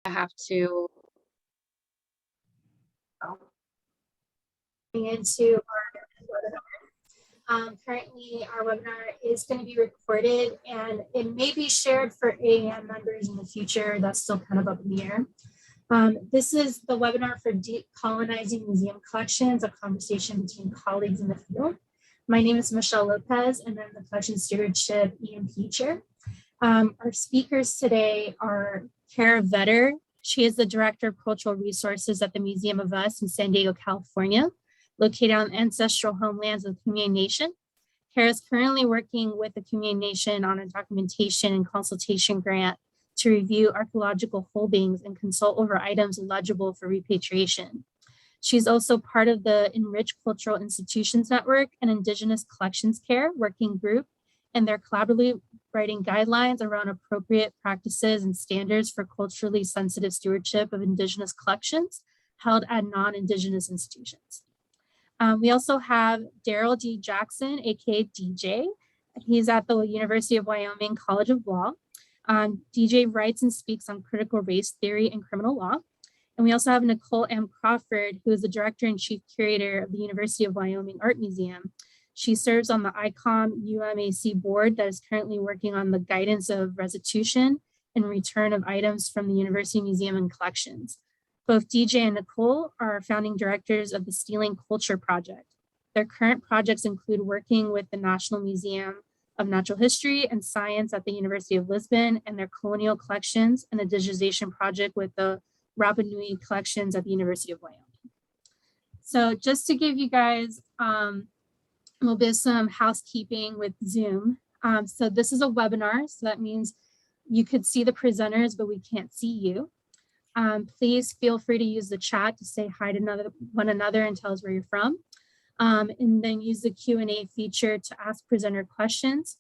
I have to into our webinar. Currently, our webinar is going to be recorded and it may be shared for AAM members in the future. That's still kind of up in the air. This is the webinar for Decolonizing Museum Collections, a conversation between colleagues in the field. My name is Michelle Lopez, and I'm the Collection Stewardship EMP Chair. Our speakers today are Kara Vetter. She is the Director of Cultural Resources at the Museum of Us in San Diego, California, located on ancestral homelands of the Kumeyaay Nation. Kara is currently working with the Kumeyaay Nation on a documentation and consultation grant to review archaeological holdings and consult over items eligible for repatriation. She's also part of the Enriched Cultural Institutions Network and Indigenous Collections Care Working Group, and they're collaboratively writing guidelines around appropriate practices and standards for culturally sensitive stewardship of Indigenous collections held at non-Indigenous institutions. We also have Darrell D. Jackson, aka DJ. He's at the University of Wyoming College of Law. DJ writes and speaks on critical race theory and criminal law. And we also have Nicole M. Crawford, who is the Director and Chief Curator of the University of Wyoming Art Museum. She serves on the ICOM UMAC board that is currently working on the guidance of restitution and return of items from the University Museum and Collections. Both DJ and Nicole are founding directors of the Stealing Culture Project. Their current projects include working with the National Museum of Natural History and Science at the University of Lisbon and their colonial collections, and a digitization project with the Rapa Nui collections at the University of Wyoming. So just to give you guys a little bit of some housekeeping with Zoom. So this is a webinar, so that means you could see the presenters, but we can't see you. Please feel free to use the chat to say hi to one another and tell us where you're from. And then use the Q&A feature to ask presenter questions.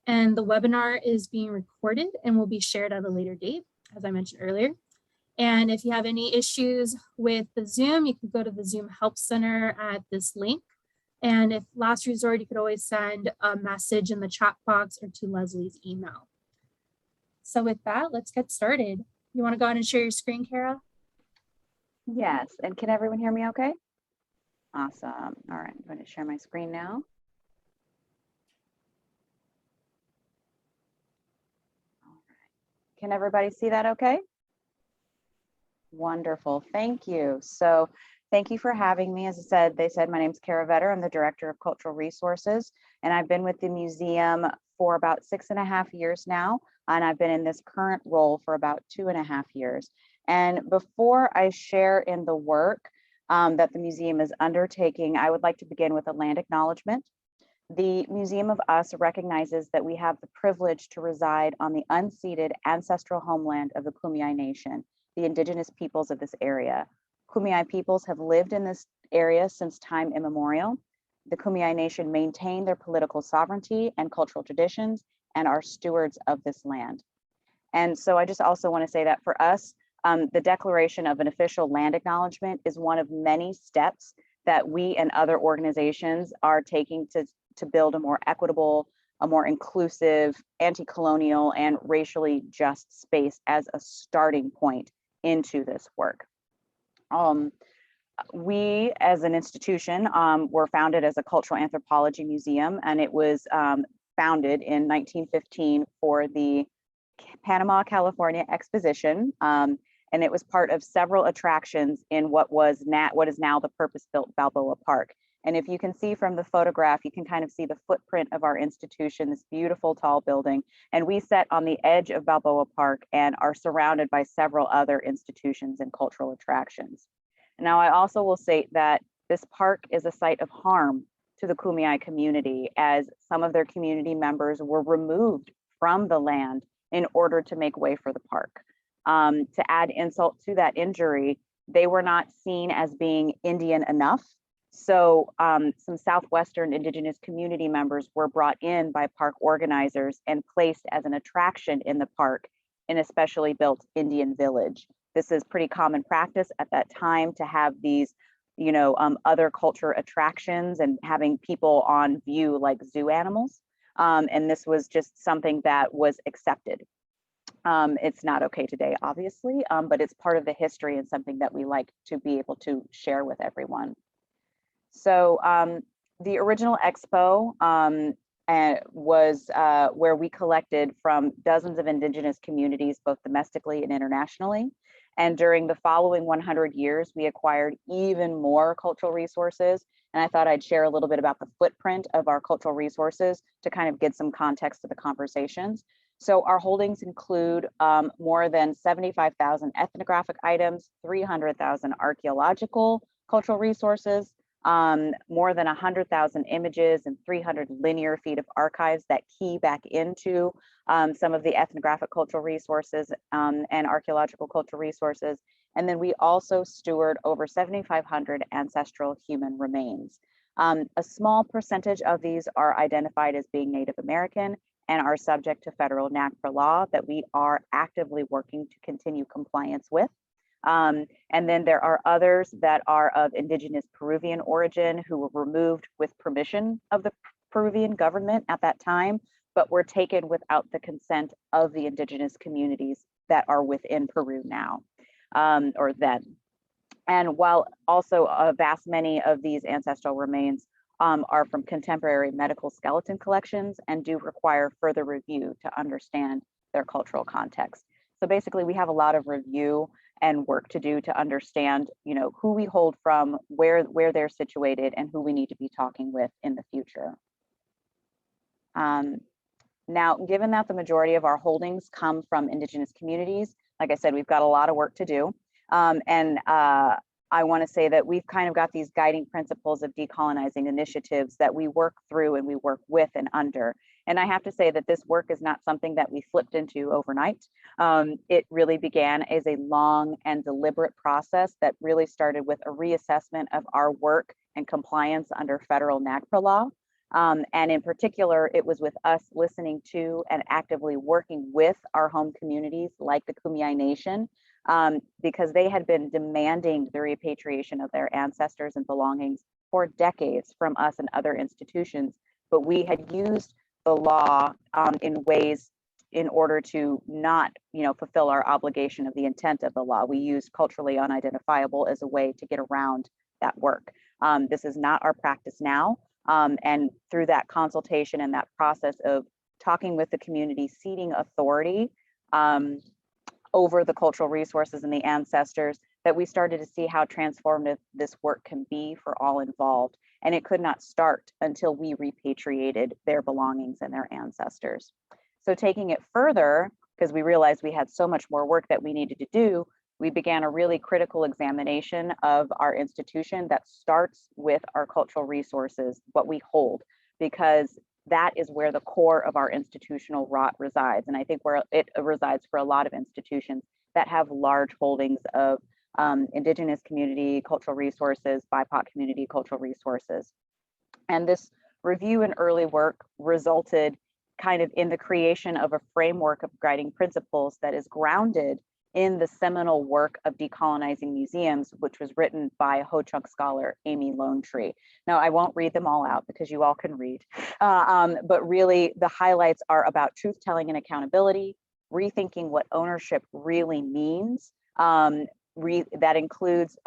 And the webinar is being recorded and will be shared at a later date, as I mentioned earlier. And if you have any issues with the Zoom, you can go to the Zoom Help Center at this link. And if last resort, you could always send a message in the chat box or to Leslie's email. So with that, let's get started. You want to go ahead and share your screen, Kara? Yes, and can everyone hear me okay? Awesome. All right, I'm going to share my screen now. All right. Can everybody see that okay? Wonderful, thank you. So thank you for having me. As I said, my name's Kara Vetter. I'm the Director of Cultural Resources, and I've been with the museum for about 6.5 years now, and I've been in this current role for about 2.5 years. And before I share in the work that the museum is undertaking, I would like to begin with a land acknowledgement. The Museum of Us recognizes that we have the privilege to reside on the unceded ancestral homeland of the Kumeyaay Nation, the indigenous peoples of this area. Kumeyaay peoples have lived in this area since time immemorial. The Kumeyaay Nation maintain their political sovereignty and cultural traditions and are stewards of this land. And so I just also want to say that for us, the declaration of an official land acknowledgement is one of many steps that we and other organizations are taking to build a more equitable, a more inclusive, anti-colonial, and racially just space as a starting point into this work. We as an institution were founded as a cultural anthropology museum, and it was founded in 1915 for the Panama, California Exposition. And it was part of several attractions in what is now the purpose-built Balboa Park. And if you can see from the photograph, you can kind of see the footprint of our institution, this beautiful tall building. And we sit on the edge of Balboa Park and are surrounded by several other institutions and cultural attractions. Now, I also will say that this park is a site of harm to the Kumeyaay community, as some of their community members were removed from the land in order to make way for the park. To add insult to that injury, they were not seen as being Indian enough. So some Southwestern Indigenous community members were brought in by park organizers and placed as an attraction in the park in a specially built Indian village. This is pretty common practice at that time to have these, other culture attractions and having people on view like zoo animals. And this was just something that was accepted. It's not okay today, obviously, but it's part of the history and something that we like to be able to share with everyone. So the original expo was where we collected from dozens of indigenous communities, both domestically and internationally. And during the following 100 years, we acquired even more cultural resources. And I thought I'd share a little bit about the footprint of our cultural resources to kind of get some context to the conversations. So our holdings include more than 75,000 ethnographic items, 300,000 archaeological cultural resources, more than 100,000 images and 300 linear feet of archives that key back into some of the ethnographic cultural resources and archaeological cultural resources. And then we also steward over 7,500 ancestral human remains. A small percentage of these are identified as being Native American and are subject to federal NAGPRA law that we are actively working to continue compliance with. And then there are others that are of indigenous Peruvian origin who were removed with permission of the Peruvian government at that time, but were taken without the consent of the indigenous communities that are within Peru now, or then. And while also a vast many of these ancestral remains are from contemporary medical skeleton collections and do require further review to understand their cultural context. So basically we have a lot of review and work to do to understand, who we hold from, where they're situated, and who we need to be talking with in the future. Now, given that the majority of our holdings come from indigenous communities, like I said, we've got a lot of work to do. I want to say that we've kind of got these guiding principles of decolonizing initiatives that we work through and we work with and under. And I have to say that this work is not something that we flipped into overnight. It really began as a long and deliberate process that really started with a reassessment of our work and compliance under federal NAGPRA law. And in particular, it was with us listening to and actively working with our home communities like the Kumeyaay Nation, because they had been demanding the repatriation of their ancestors and belongings for decades from us and other institutions. But we had used the law in ways in order to not, fulfill our obligation of the intent of the law. We used culturally unidentifiable as a way to get around that work. This is not our practice now. And through that consultation and that process of talking with the community, ceding authority over the cultural resources and the ancestors, that we started to see how transformative this work can be for all involved. And it could not start until we repatriated their belongings and their ancestors. So taking it further, because we realized we had so much more work that we needed to do, we began a really critical examination of our institution that starts with our cultural resources, what we hold, because that is where the core of our institutional rot resides. And I think where it resides for a lot of institutions that have large holdings of indigenous community cultural resources, BIPOC community cultural resources. And this review and early work resulted kind of in the creation of a framework of guiding principles that is grounded in the seminal work of Decolonizing Museums, which was written by Ho-Chunk scholar Amy Lonetree. Now, I won't read them all out because you all can read, but really the highlights are about truth-telling and accountability, rethinking what ownership really means. That includes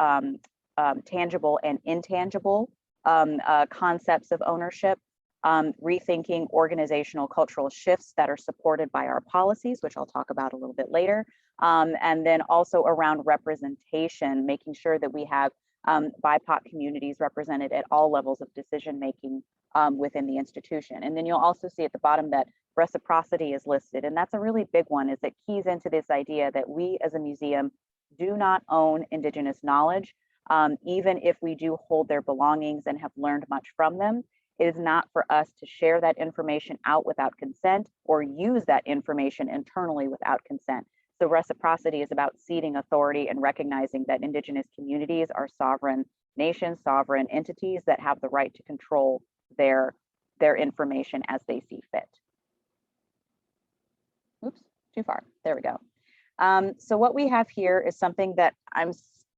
tangible and intangible concepts of ownership, rethinking organizational cultural shifts that are supported by our policies, which I'll talk about a little bit later. And then also around representation, making sure that we have BIPOC communities represented at all levels of decision-making within the institution. And then you'll also see at the bottom that reciprocity is listed. And that's a really big one, is it keys into this idea that we as a museum do not own Indigenous knowledge. Even if we do hold their belongings and have learned much from them, it is not for us to share that information out without consent or use that information internally without consent. So reciprocity is about ceding authority and recognizing that Indigenous communities are sovereign nations, sovereign entities that have the right to control their information as they see fit. Oops, too far. There we go. So what we have here is something that I'm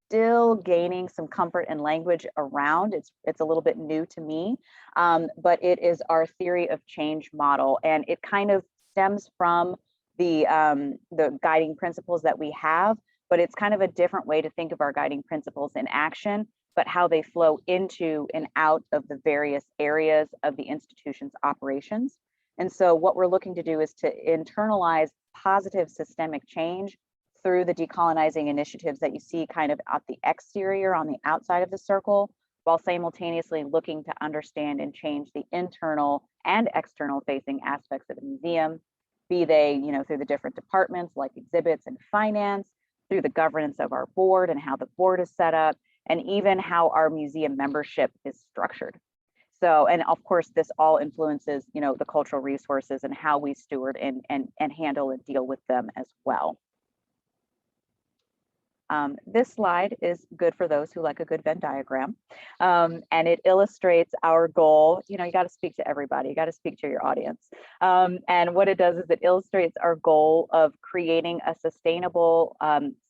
still gaining some comfort and language around. It's a little bit new to me, but it is our theory of change model, and it kind of stems from the guiding principles that we have, but it's kind of a different way to think of our guiding principles in action, but how they flow into and out of the various areas of the institution's operations. And so what we're looking to do is to internalize positive systemic change through the decolonizing initiatives that you see kind of at the exterior on the outside of the circle, while simultaneously looking to understand and change the internal and external facing aspects of the museum, be they, through the different departments like exhibits and finance, through the governance of our board and how the board is set up, and even how our museum membership is structured. So, and of course, this all influences, the cultural resources and how we steward and handle and deal with them as well. This slide is good for those who like a good Venn diagram, and it illustrates our goal. You got to speak to everybody, you got to speak to your audience. And what it does is it illustrates our goal of creating a sustainable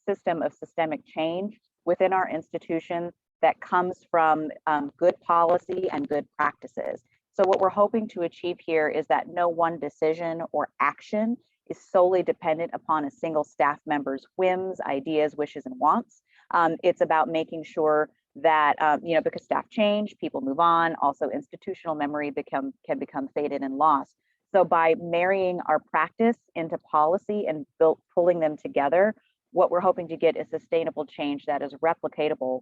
system of systemic change within our institution that comes from good policy and good practices. So what we're hoping to achieve here is that no one decision or action is solely dependent upon a single staff member's whims, ideas, wishes, and wants. It's about making sure that, because staff change, people move on, also institutional memory can become faded and lost. So by marrying our practice into policy and pulling them together, what we're hoping to get is sustainable change that is replicable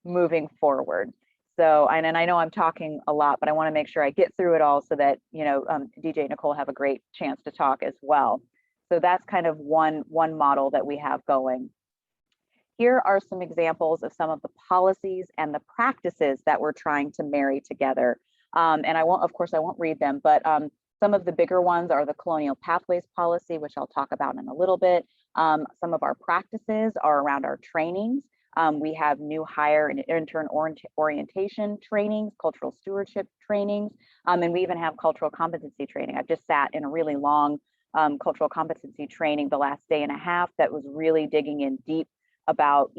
moving forward. So, and I know I'm talking a lot, but I want to make sure I get through it all so that, DJ and Nicole have a great chance to talk as well. So that's kind of one model that we have going. Here are some examples of some of the policies and the practices that we're trying to marry together. And I won't read them, but some of the bigger ones are the Colonial Pathways Policy, which I'll talk about in a little bit. Some of our practices are around our trainings. We have new hire and intern orientation trainings, cultural stewardship trainings, and we even have cultural competency training. I've just sat in a really long cultural competency training the last day and a half that was really digging in deep about,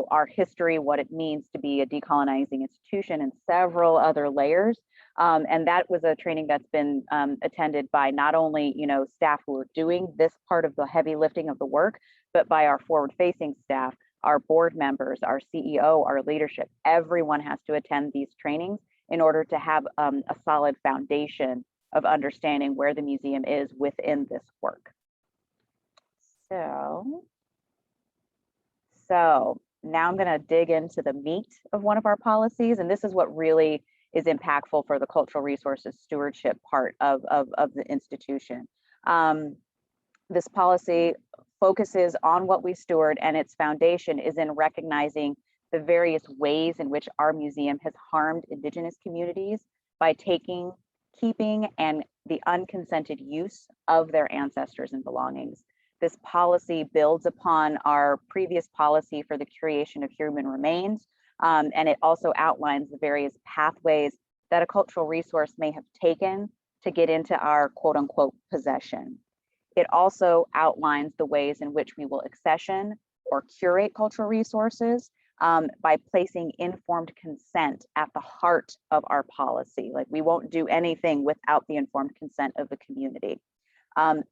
our history, what it means to be a decolonizing institution, and several other layers. And that was a training that's been attended by not only, staff who are doing this part of the heavy lifting of the work, but by our forward-facing staff, our board members, our CEO, our leadership. Everyone has to attend these trainings in order to have a solid foundation of understanding where the museum is within this work. So now I'm going to dig into the meat of one of our policies, and this is what really is impactful for the cultural resources stewardship part of the institution. This policy focuses on what we steward, and its foundation is in recognizing the various ways in which our museum has harmed Indigenous communities by taking, keeping, and the unconsented use of their ancestors and belongings. This policy builds upon our previous policy for the curation of human remains, and it also outlines the various pathways that a cultural resource may have taken to get into our quote unquote possession. It also outlines the ways in which we will accession or curate cultural resources by placing informed consent at the heart of our policy. Like, we won't do anything without the informed consent of the community.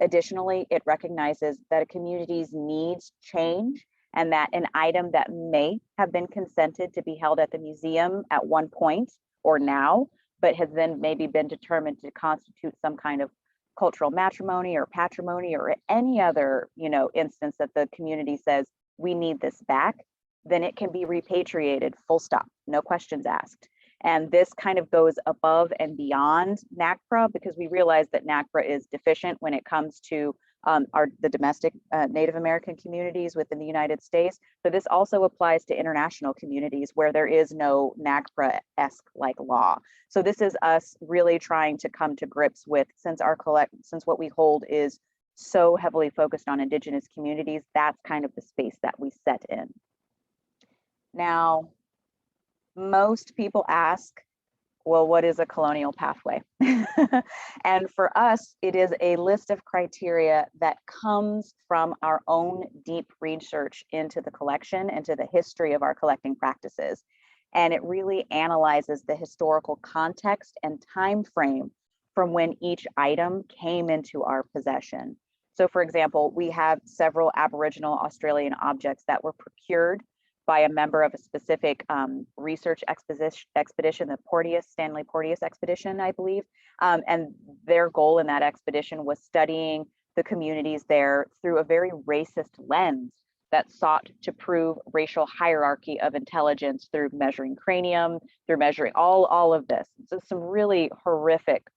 Additionally, it recognizes that a community's needs change, and that an item that may have been consented to be held at the museum at one point or now, but has then maybe been determined to constitute some kind of cultural matrimony or patrimony or any other, instance that the community says we need this back, then it can be repatriated, full stop, no questions asked. And this kind of goes above and beyond NAGPRA, because we realize that NAGPRA is deficient when it comes to the domestic Native American communities within the United States. But this also applies to international communities where there is no NAGPRA-esque like law. So this is us really trying to come to grips with, since what we hold is so heavily focused on Indigenous communities, that's kind of the space that we set in. Now, most people ask, well, what is a colonial pathway? And for us, it is a list of criteria that comes from our own deep research into the collection, into the history of our collecting practices. And it really analyzes the historical context and time frame from when each item came into our possession. So for example, we have several Aboriginal Australian objects that were procured by a member of a specific research expedition, the Stanley Porteous expedition, I believe. And their goal in that expedition was studying the communities there through a very racist lens that sought to prove racial hierarchy of intelligence through measuring cranium, through measuring all of this. So some really horrific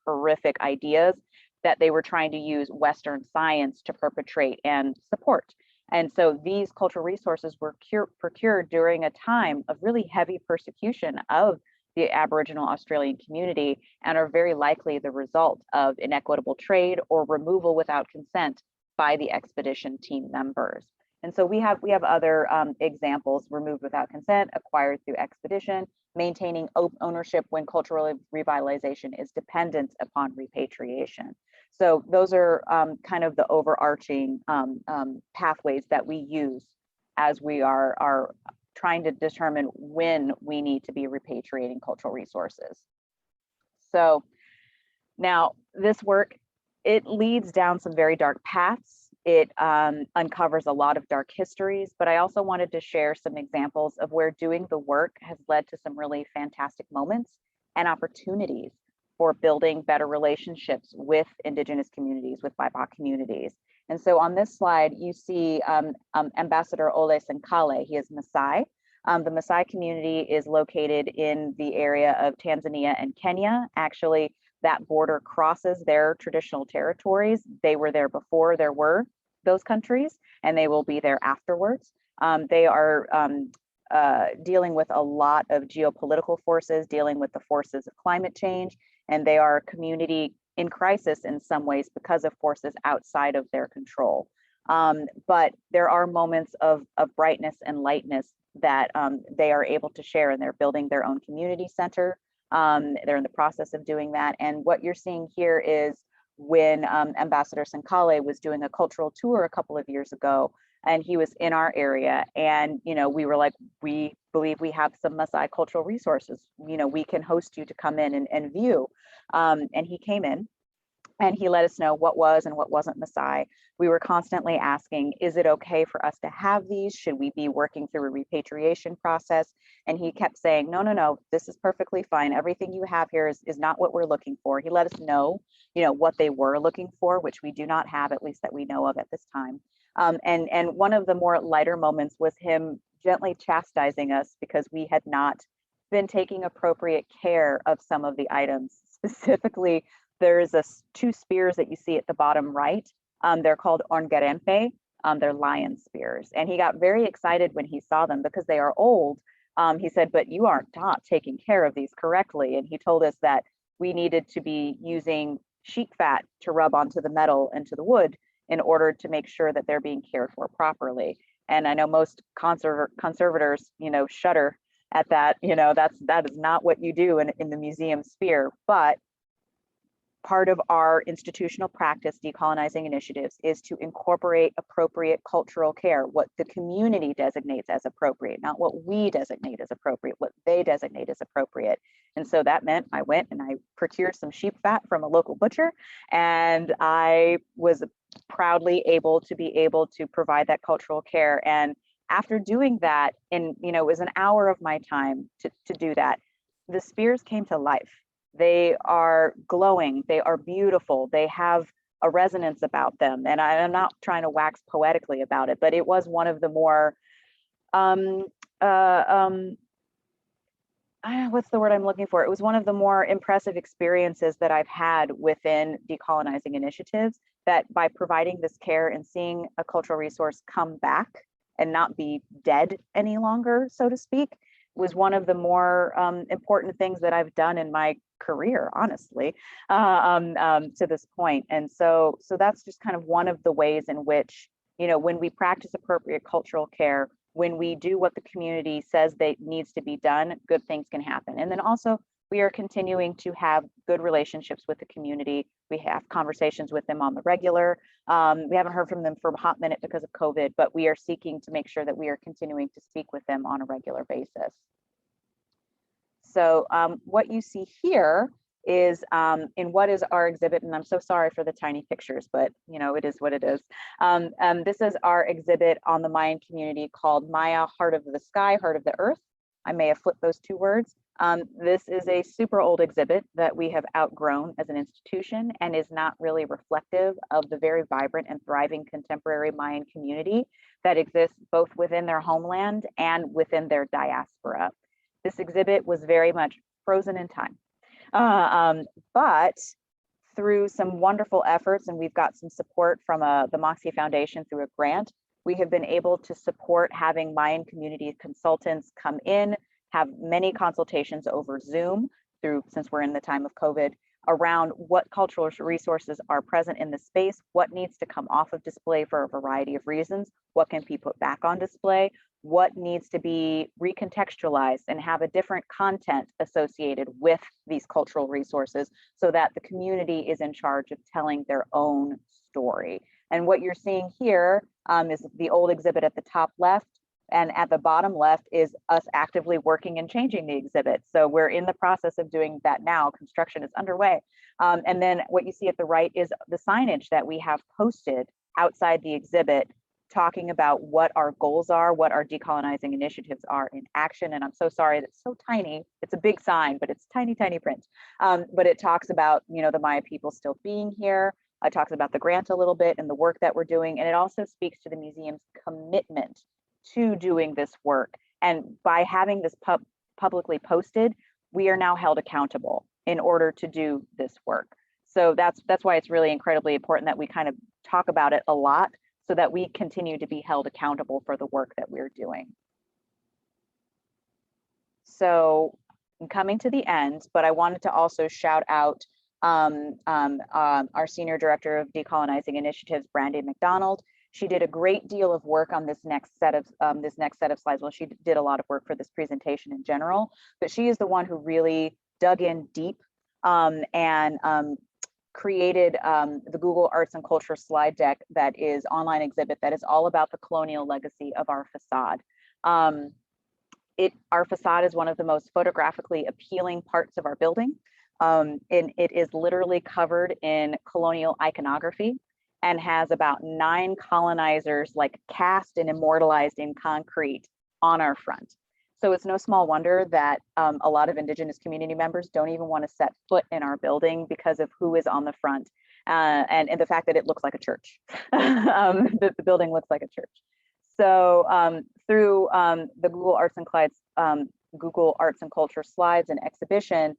ideas that they were trying to use Western science to perpetrate and support. And so these cultural resources were procured during a time of really heavy persecution of the Aboriginal Australian community and are very likely the result of inequitable trade or removal without consent by the expedition team members. And so we have other examples: removed without consent, acquired through expedition, maintaining ownership when cultural revitalization is dependent upon repatriation. So those are kind of the overarching pathways that we use as we are trying to determine when we need to be repatriating cultural resources. So now this work, it leads down some very dark paths. It uncovers a lot of dark histories, but I also wanted to share some examples of where doing the work has led to some really fantastic moments and opportunities for building better relationships with Indigenous communities, with BIPOC communities. And so on this slide, you see Ambassador Ole Senkale. He is Maasai. The Maasai community is located in the area of Tanzania and Kenya. Actually, that border crosses their traditional territories. They were there before there were those countries, and they will be there afterwards. They are dealing with a lot of geopolitical forces, dealing with the forces of climate change, and they are a community in crisis in some ways because of forces outside of their control. But there are moments of brightness and lightness that they are able to share, and they're building their own community center. They're in the process of doing that. And what you're seeing here is when Ambassador Senkale was doing a cultural tour a couple of years ago, and he was in our area, and we were like, we believe we have some Maasai cultural resources, we can host you to come in and view. And he came in and he let us know what was and what wasn't Maasai. We were constantly asking, is it okay for us to have these? Should we be working through a repatriation process? And he kept saying, no, this is perfectly fine. Everything you have here is not what we're looking for. He let us know, what they were looking for, which we do not have, at least that we know of at this time. And one of the more lighter moments was him gently chastising us because we had not been taking appropriate care of some of the items. Specifically, there's two spears that you see at the bottom right. They're called Orngerempe. They're lion spears. And he got very excited when he saw them because they are old. He said, but you are not taking care of these correctly. And he told us that we needed to be using sheep fat to rub onto the metal and to the wood in order to make sure that they're being cared for properly. And I know most conservators, shudder at that. That is not what you do in the museum sphere. But part of our institutional practice, decolonizing initiatives, is to incorporate appropriate cultural care, what the community designates as appropriate, not what we designate as appropriate, what they designate as appropriate. And so that meant I went and I procured some sheep fat from a local butcher, and I was proudly able to provide that cultural care. And after doing that, it was an hour of my time to do that, the spears came to life. They are glowing, they are beautiful, they have a resonance about them. And I'm not trying to wax poetically about it, but it was one of the more, what's the word I'm looking for? It was one of the more impressive experiences that I've had within decolonizing initiatives, that by providing this care and seeing a cultural resource come back and not be dead any longer, so to speak, was one of the more important things that I've done in my career, honestly, to this point. And so that's just kind of one of the ways in which, when we practice appropriate cultural care, when we do what the community says that needs to be done, good things can happen. And then also, we are continuing to have good relationships with the community. We have conversations with them on the regular. We haven't heard from them for a hot minute because of COVID, but we are seeking to make sure that we are continuing to speak with them on a regular basis. So what you see here is in what is our exhibit, and I'm so sorry for the tiny pictures, but you know, it is what it is. This is our exhibit on the Mayan community called Maya, Heart of the Sky, Heart of the Earth. I may have flipped those two words. This is a super old exhibit that we have outgrown as an institution and is not really reflective of the very vibrant and thriving contemporary Mayan community that exists both within their homeland and within their diaspora. This exhibit was very much frozen in time. But through some wonderful efforts, and we've got some support from the Moxie Foundation through a grant, we have been able to support having Mayan community consultants come in, have many consultations over Zoom since we're in the time of COVID, around what cultural resources are present in the space, what needs to come off of display for a variety of reasons, what can be put back on display, what needs to be recontextualized and have a different content associated with these cultural resources so that the community is in charge of telling their own story. And what you're seeing here is the old exhibit at the top left, and at the bottom left is us actively working and changing the exhibit. So we're in the process of doing that now. Construction is underway. And then what you see at the right is the signage that we have posted outside the exhibit, talking about what our goals are, what our decolonizing initiatives are in action. And I'm so sorry, that's so tiny. It's a big sign, but it's tiny, tiny print. But it talks about, you know, the Maya people still being here. It talks about the grant a little bit and the work that we're doing. And it also speaks to the museum's commitment to doing this work. And by having this publicly posted, we are now held accountable in order to do this work. So that's why it's really incredibly important that we kind of talk about it a lot, so that we continue to be held accountable for the work that we're doing. So I'm coming to the end, but I wanted to also shout out our Senior Director of Decolonizing Initiatives, Brandy McDonald. She did a great deal of work on this next set of slides. Well, she did a lot of work for this presentation in general, but she is the one who really dug in deep and created the Google Arts and Culture slide deck that is online exhibit that is all about the colonial legacy of our facade. Our facade is one of the most photographically appealing parts of our building. And it is literally covered in colonial iconography and has about 9 colonizers like cast and immortalized in concrete on our front. So it's no small wonder that a lot of Indigenous community members don't even want to set foot in our building because of who is on the front and the fact that it looks like a church. The building looks like a church. So through the Google Arts and Culture slides and exhibition,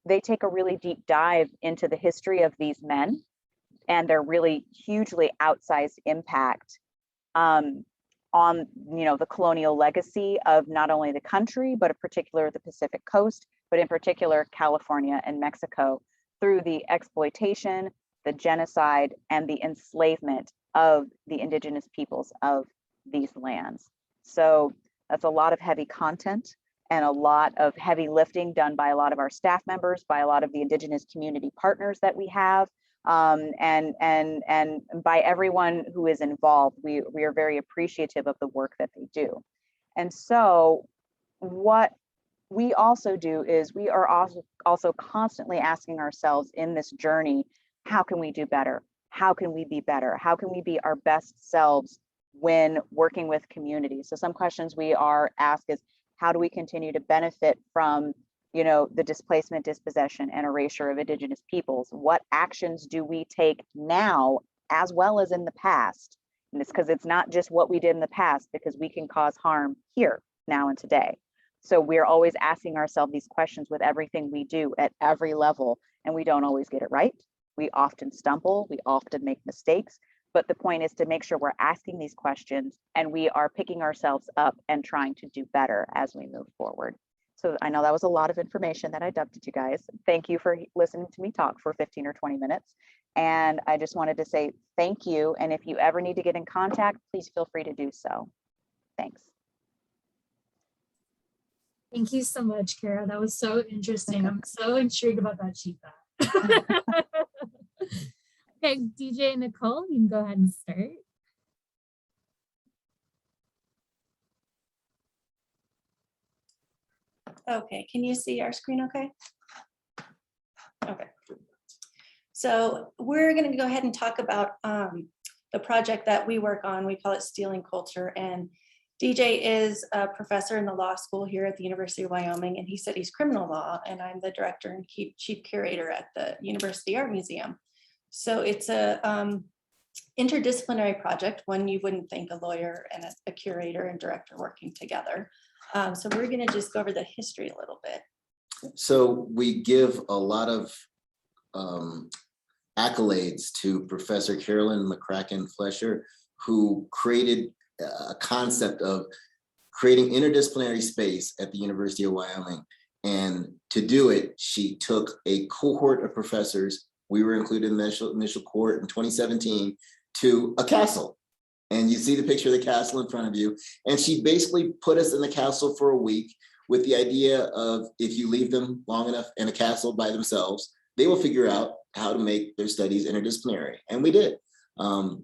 they take a really deep dive into the history of these men and their really hugely outsized impact on, you know, the colonial legacy of not only the country, but in particular the Pacific Coast, but in particular California and Mexico, through the exploitation, the genocide, and the enslavement of the indigenous peoples of these lands. So that's a lot of heavy content and a lot of heavy lifting done by a lot of our staff members, by a lot of the indigenous community partners that we have, and by everyone who is involved. We are very appreciative of the work that they do. And so what we also do is we are also constantly asking ourselves in this journey, how can we do better? How can we be better? How can we be our best selves when working with communities? So some questions we are asked is, how do we continue to benefit from, you know, the displacement, dispossession, and erasure of Indigenous peoples? What actions do we take now as well as in the past? And it's because it's not just what we did in the past, because we can cause harm here, now and today. So we're always asking ourselves these questions with everything we do at every level, and we don't always get it right. We often stumble, we often make mistakes, but the point is to make sure we're asking these questions and we are picking ourselves up and trying to do better as we move forward. So I know that was a lot of information that I dumped at you guys. Thank you for listening to me talk for 15 or 20 minutes. And I just wanted to say thank you. And if you ever need to get in contact, please feel free to do so. Thanks. Thank you so much, Kara. That was so interesting. I'm so intrigued about that cheetah. Okay, DJ and Nicole, you can go ahead and start. Okay, can you see our screen okay? Okay. So we're going to go ahead and talk about the project that we work on. We call it Stealing Culture. And DJ is a professor in the law school here at the University of Wyoming, and he studies criminal law. And I'm the director and chief curator at the University Art Museum. So it's a interdisciplinary project, one you wouldn't think a lawyer and a curator and director working together. So we're going to just go over the history a little bit. So we give a lot of accolades to Professor Carolyn McCracken Flesher, who created a concept of creating interdisciplinary space at the University of Wyoming. And to do it, she took a cohort of professors, we were included in the initial cohort in 2017, to a castle. And you see the picture of the castle in front of you. And she basically put us in the castle for a week with the idea of, if you leave them long enough in a castle by themselves, they will figure out how to make their studies interdisciplinary. And we did.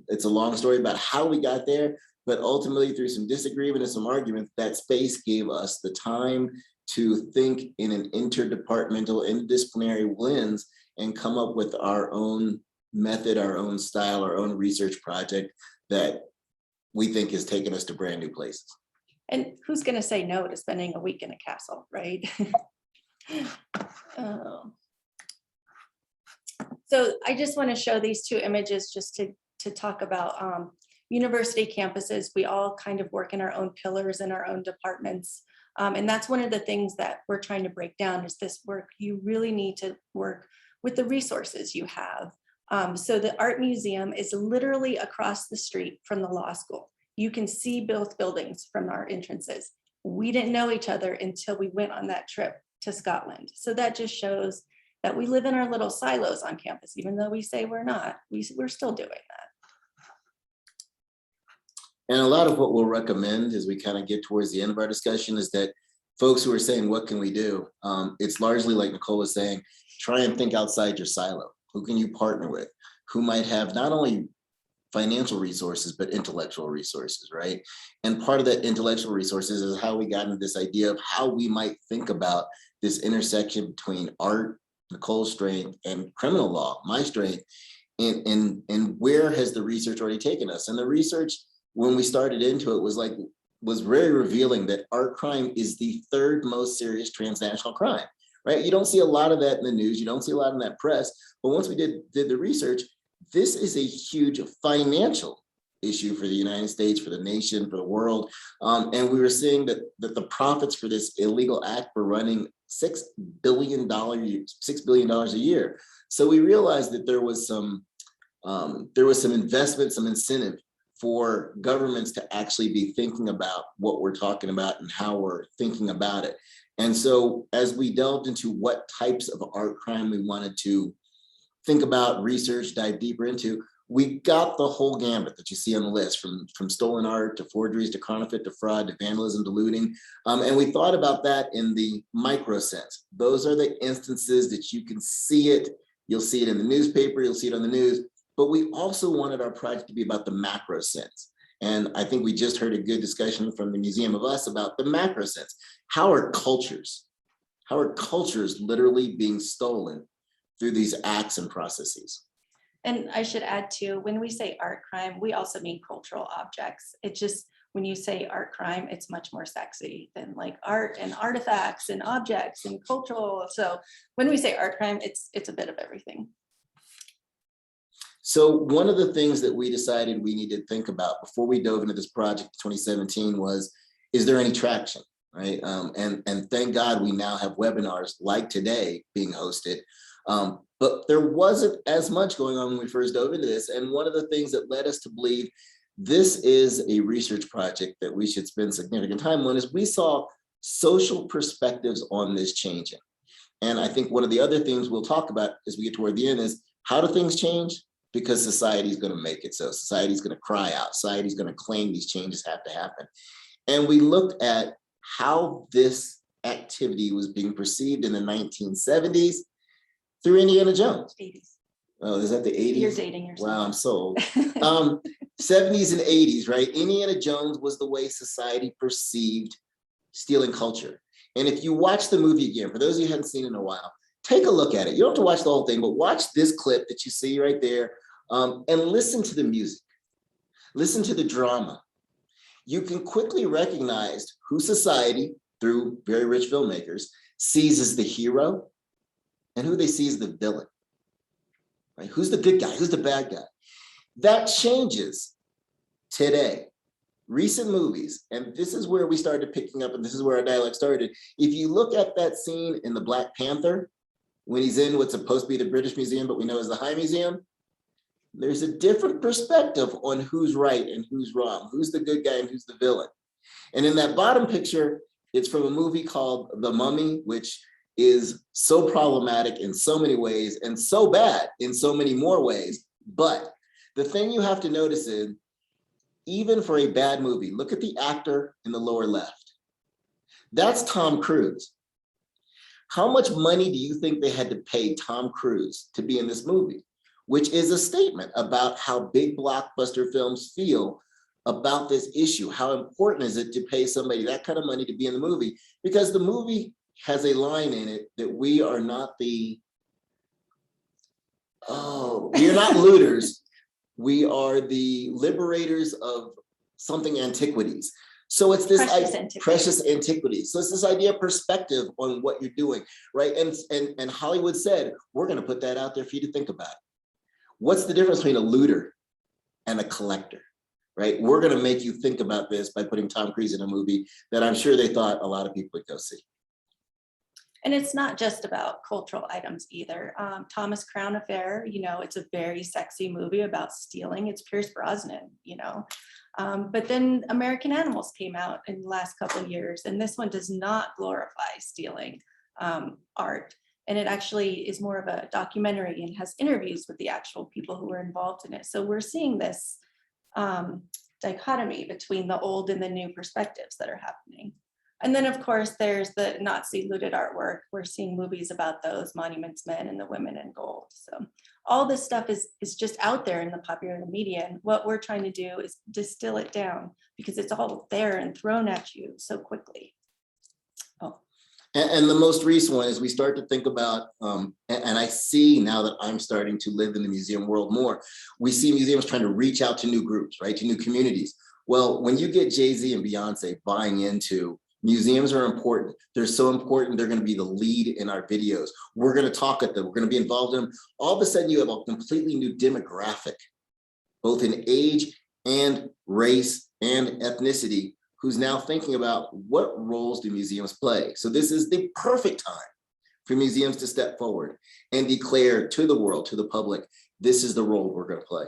It's a long story about how we got there, but ultimately through some disagreement and some argument, that space gave us the time to think in an interdepartmental, interdisciplinary lens and come up with our own method, our own style, our own research project that we think has taken us to brand new places. And who's going to say no to spending a week in a castle, right? So I just want to show these two images just to talk about university campuses. We all kind of work in our own pillars in our own departments. And that's one of the things that we're trying to break down is this work. You really need to work with the resources you have. So the art museum is literally across the street from the law school. You can see both buildings from our entrances. We didn't know each other until we went on that trip to Scotland. So that just shows that we live in our little silos on campus, even though we say we're not, we're still doing that. And a lot of what we'll recommend as we kind of get towards the end of our discussion is that folks who are saying, what can we do? It's largely like Nicole was saying, try and think outside your silo. Who can you partner with? Who might have not only financial resources, but intellectual resources, right? And part of that intellectual resources is how we got into this idea of how we might think about this intersection between art, Nicole's strength, and criminal law, my strength, and where has the research already taken us? And the research, when we started into it, was very revealing that art crime is the third most serious transnational crime, right? You don't see a lot of that in the news, you don't see a lot in that press, but once we did the research, this is a huge financial issue for the United States, for the nation, for the world. And we were seeing that the profits for this illegal act were running $6 billion a year. So we realized that there was some investment, some incentive for governments to actually be thinking about what we're talking about and how we're thinking about it. And so as we delved into what types of art crime we wanted to think about, research, dive deeper into, we got the whole gambit that you see on the list, from stolen art to forgeries to counterfeit to fraud to vandalism to looting. And we thought about that in the micro sense. Those are the instances that you can see it. You'll see it in the newspaper, you'll see it on the news, but we also wanted our project to be about the macro sense. And I think we just heard a good discussion from the Museum of Us about the macro sense. How are cultures literally being stolen through these acts and processes? And I should add too, when we say art crime, we also mean cultural objects. It just, when you say art crime, it's much more sexy than like art and artifacts and objects and cultural. So when we say art crime, it's a bit of everything. So one of the things that we decided we needed to think about before we dove into this project in 2017 was, is there any traction, right? And thank God we now have webinars like today being hosted. But there wasn't as much going on when we first dove into this. And one of the things that led us to believe this is a research project that we should spend significant time on is we saw social perspectives on this changing. And I think one of the other things we'll talk about as we get toward the end is, how do things change? Because society is going to make it so. Society is going to cry out. Society is going to claim these changes have to happen. And we looked at how this activity was being perceived in the 1970s through Indiana Jones. 80s. Oh, is that the 80s? You're dating yourself. Wow, I'm so old. 70s and 80s, right? Indiana Jones was the way society perceived stealing culture. And if you watch the movie again, for those of you who haven't seen it in a while, take a look at it. You don't have to watch the whole thing, but watch this clip that you see right there, and listen to the music, listen to the drama. You can quickly recognize who society, through very rich filmmakers, sees as the hero and who they see as the villain, right? Who's the good guy, who's the bad guy? That changes today. Recent movies, and this is where we started picking up, and this is where our dialogue started. If you look at that scene in the Black Panther, when he's in what's supposed to be the British Museum, but we know as the High Museum, there's a different perspective on who's right and who's wrong, who's the good guy and who's the villain. And in that bottom picture, it's from a movie called The Mummy, which is so problematic in so many ways and so bad in so many more ways. But the thing you have to notice is, even for a bad movie, look at the actor in the lower left. That's Tom Cruise. How much money do you think they had to pay Tom Cruise to be in this movie? Which is a statement about how big blockbuster films feel about this issue. How important is it to pay somebody that kind of money to be in the movie? Because the movie has a line in it that we are not looters. We are the liberators of something antiquities. So it's this precious antiquities. So it's this idea of perspective on what you're doing, right? And Hollywood said, we're going to put that out there for you to think about. What's the difference between a looter and a collector, right? We're going to make you think about this by putting Tom Cruise in a movie that I'm sure they thought a lot of people would go see. And it's not just about cultural items either. Thomas Crown Affair, it's a very sexy movie about stealing. It's Pierce Brosnan, But then American Animals came out in the last couple of years, and this one does not glorify stealing art. And it actually is more of a documentary and has interviews with the actual people who were involved in it. So we're seeing this dichotomy between the old and the new perspectives that are happening. And then, of course, there's the Nazi looted artwork. We're seeing movies about those, Monuments Men and the Women in Gold. So all this stuff is just out there in the popular media. And what we're trying to do is distill it down because it's all there and thrown at you so quickly. And the most recent one is we start to think about, and I see now that I'm starting to live in the museum world more, we see museums trying to reach out to new groups, right, to new communities. Well, when you get Jay-Z and Beyonce buying into museums are important. They're so important. They're going to be the lead in our videos. We're going to talk at them. We're going to be involved in them. All of a sudden, you have a completely new demographic, both in age and race and ethnicity, who's now thinking about what roles do museums play. So this is the perfect time for museums to step forward and declare to the world, to the public, this is the role we're going to play.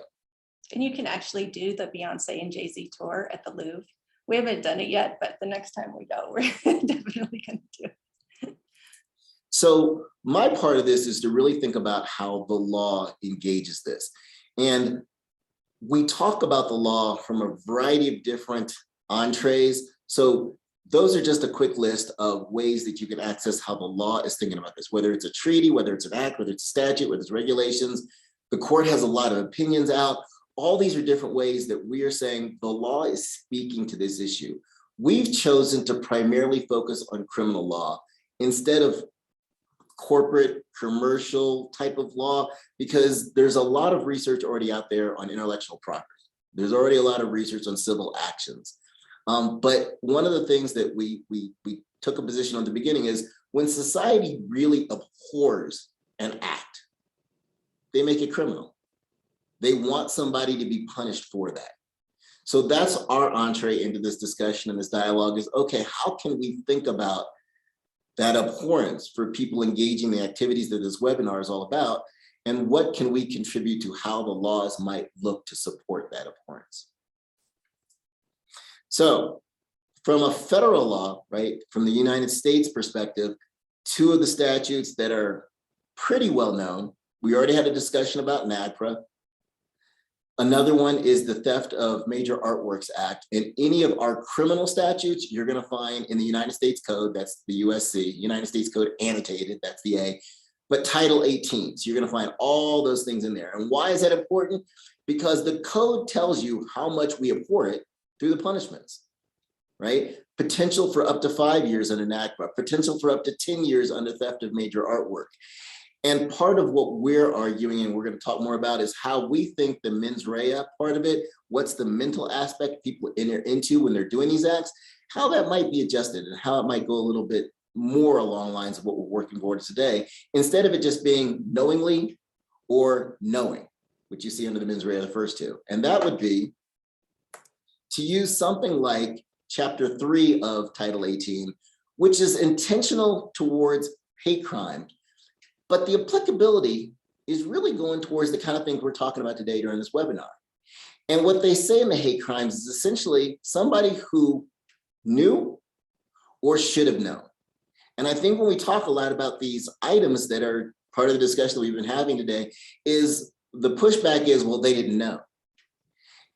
And you can actually do the Beyonce and Jay-Z tour at the Louvre. We haven't done it yet, but the next time we go, we're definitely going to do it. So my part of this is to really think about how the law engages this. And we talk about the law from a variety of different entrees. So those are just a quick list of ways that you can access how the law is thinking about this, whether it's a treaty, whether it's an act, whether it's a statute, whether it's regulations. The court has a lot of opinions out. All these are different ways that we are saying the law is speaking to this issue. We've chosen to primarily focus on criminal law instead of corporate, commercial type of law, because there's a lot of research already out there on intellectual property. There's already a lot of research on civil actions. But one of the things that we took a position on the beginning is when society really abhors an act, they make it criminal. They want somebody to be punished for that. So that's our entree into this discussion and this dialogue is, okay, how can we think about that abhorrence for people engaging the activities that this webinar is all about? And what can we contribute to how the laws might look to support that abhorrence? So from a federal law, right, from the United States perspective, two of the statutes that are pretty well known, we already had a discussion about NAGPRA. Another one is the Theft of Major Artworks Act. In any of our criminal statutes, you're going to find in the United States Code, that's the USC, United States Code annotated, that's the A, but Title 18. So you're going to find all those things in there. And why is that important? Because the code tells you how much we abhor it through the punishments, right? potential for up to 5 years under NACPA, potential for up to 10 years under theft of major artwork. And part of what we're arguing, and we're going to talk more about, is how we think the mens rea part of it, what's the mental aspect people enter into when they're doing these acts, how that might be adjusted and how it might go a little bit more along lines of what we're working towards today, instead of it just being knowingly or knowing, which you see under the mens rea, the first two. And that would be to use something like Chapter 3 of Title 18, which is intentional towards hate crime. But the applicability is really going towards the kind of things we're talking about today during this webinar. And what they say in the hate crimes is essentially somebody who knew or should have known. And I think when we talk a lot about these items that are part of the discussion that we've been having today, is the pushback is, well, they didn't know.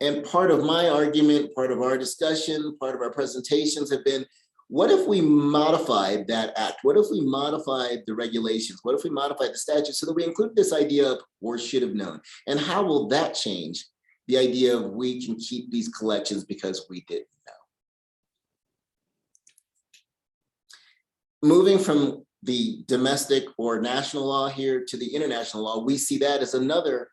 And part of my argument, part of our discussion, part of our presentations have been, what if we modified that act? What if we modified the regulations? What if we modified the statute so that we include this idea of or should have known? And how will that change the idea of we can keep these collections because we didn't know? Moving from the domestic or national law here to the international law, we see that as another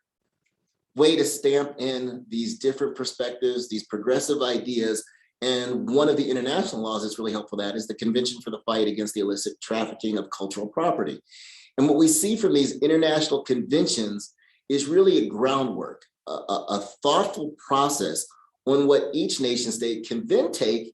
way to stamp in these different perspectives, these progressive ideas. And one of the international laws that's really helpful for that is the Convention for the Fight Against the Illicit Trafficking of Cultural Property. And what we see from these international conventions is really a groundwork, a thoughtful process on what each nation state can then take